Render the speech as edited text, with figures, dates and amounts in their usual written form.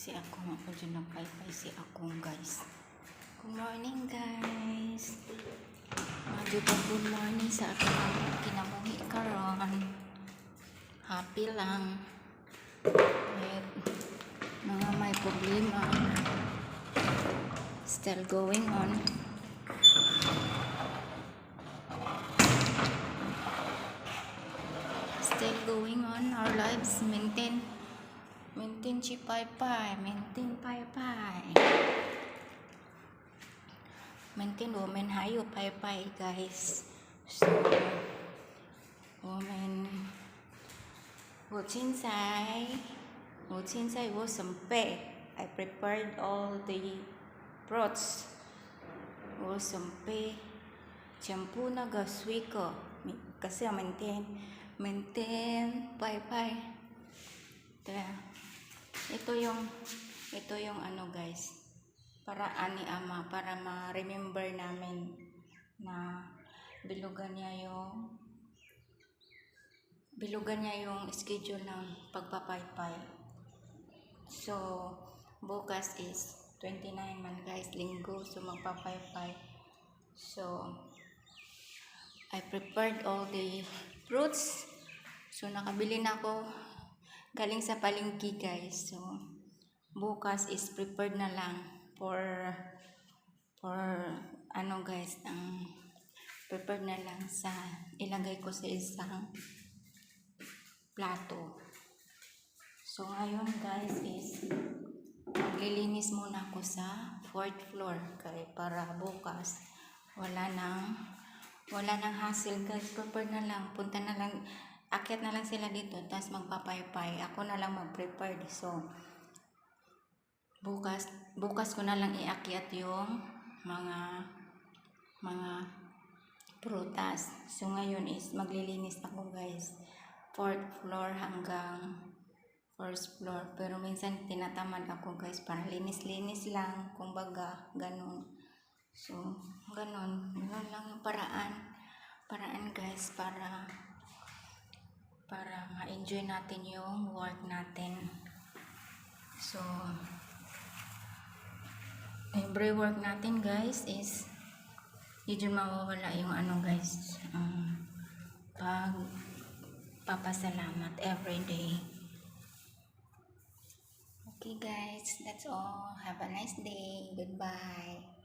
Si akong ako dyan nagpaypay si akong guys. Good morning guys. Medyo good morning sa aking kinabuhi karon. Happy lang. Mga may problema. Still going on. Still going on our lives. Maintain si paypay. Maintain paypay. Maintain women hayo paypay guys. So women 我现在我准备 I prepared all the broths 我准备全部那个水果 kasi maintain paypay. Ito yung ano guys, paraan ni ama para ma-remember namin na bilugan niya yung schedule ng pagpapaypay. So bukas is 29 man guys, linggo, so magpapaypay. So I prepared all the fruits. So nakabili na ako galing sa palengke guys. So bukas is prepared na lang for ano guys, prepared na lang sa ilagay ko sa isang plato. So ngayon guys is maglilinis muna ako sa 4th floor kaya para bukas wala nang hassle guys. Prepared na lang, punta na lang, akyat na lang sila dito tapos magpapaypay, ako na lang mag-prepare. So bukas ko na lang iakyat yung mga prutas. So ngayon is maglilinis ako guys, 4th floor hanggang 1st floor, pero minsan tinatamad ako guys para linis-linis lang, kumbaga ganun. So ganun lang yung paraan guys para ma-enjoy natin yung work natin. So every work natin guys is hindi mawawala yung ano guys, papasalamat every day. Okay guys, that's all. Have a nice day. Goodbye.